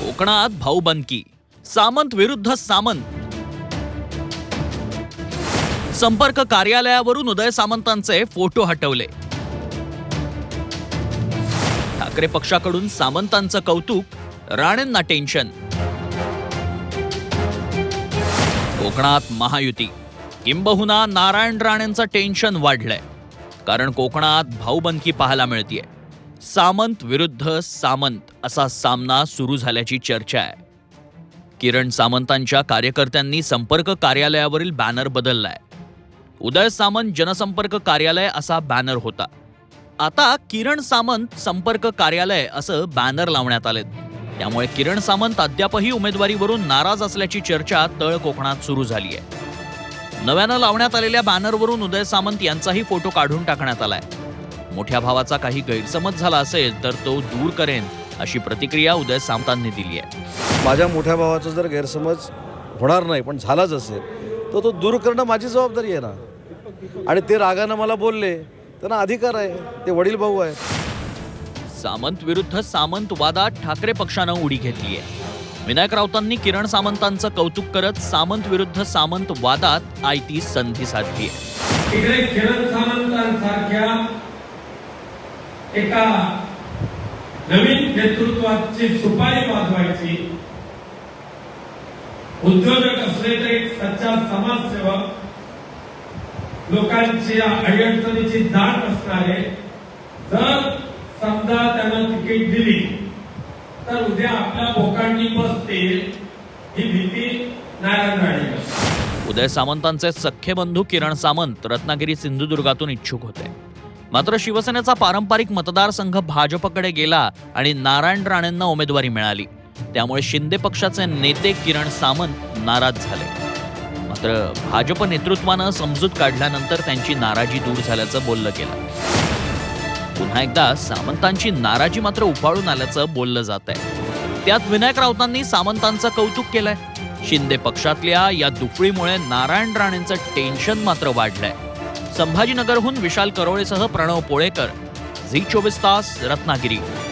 कोकणात भाऊबंदकी, सामंत विरुद्ध सामंत. संपर्क कार्यालयावरून उदय सामंतांचे फोटो हटवले. ठाकरे पक्षाकडून सामंतांचं कौतुक, राणेंना टेन्शन. कोकणात महायुती, किंबहुना नारायण राणेंचं टेन्शन वाढलंय. कारण कोकणात भाऊबंदकी पाहायला मिळतेय. सामंत विरुद्ध सामंत असा सामना सुरू झाल्याची चर्चा आहे. किरण सामंतांच्या कार्यकर्त्यांनी संपर्क कार्यालयावरील बॅनर बदललाय. उदय सामंत जनसंपर्क कार्यालय असा बॅनर होता. आता किरण सामंत संपर्क कार्यालय असं बॅनर लावण्यात आलेत. त्यामुळे किरण सामंत अद्यापही उमेदवारीवरून नाराज असल्याची चर्चा तळ कोकणात सुरू झाली आहे. नव्यानं लावण्यात आलेल्या बॅनरवरून उदय सामंत यांचाही फोटो काढून टाकण्यात आलाय. मोठ्या भावाचा काही गैरसमज झाला असेल तर तो दूर करेन अशी प्रतिक्रिया उदय सामंतांनी दिली आहे. माझ्या मोठ्या भावाचा जर गैरसमज होणार नाही पण झालाच असेल तर तो दूर करणं माझी जबाबदारी आहे ना. आणि ते रागानं मला बोलले, त्यांना अधिकार आहे, ते वडील भाऊ आहेत. सामंत विरुद्ध सामंत वादात ठाकरे पक्षानं उडी घेतली आहे. विनायक राऊतांनी किरण सामंतांचं कौतुक करत सामंत विरुद्ध सामंत वादात आयती संधी साधली आहे. इकडे किरण सामंतांसारख्या एका नवीन नेतृत्वाची सुपारी वाजवायची, उद्योजक असले तर एक सच्चा समाजसेवक, लोकांची अडचणीची जाण असणारे, जर समजा त्यांना तिकीट दिली तर उद्या आपल्या बोकांनी बसतील ही भीती नारायण राणे. उदय सामंतांचे सख्खे बंधू किरण सामंत रत्नागिरी सिंधुदुर्गातून इच्छुक होते. मात्र शिवसेनेचा पारंपरिक मतदारसंघ भाजपकडे गेला आणि नारायण राणेंना उमेदवारी मिळाली. त्यामुळे शिंदे पक्षाचे नेते किरण सामंत नाराज झाले. मात्र भाजप नेतृत्वानं समजूत काढल्यानंतर त्यांची नाराजी दूर झाल्याचं बोललं गेलं. पुन्हा एकदा सामंतांची नाराजी मात्र उफाळून आल्याचं बोललं जात आहे. त्यात विनायक राऊतांनी सामंतांचं कौतुक केलंय. शिंदे पक्षातल्या या दुफळीमुळे नारायण राणेंचं टेन्शन मात्र वाढलंय. संभाजीनगरहून विशाल करोळेसह प्रणव पोळेकर, झी 24 तास, रत्नागिरी.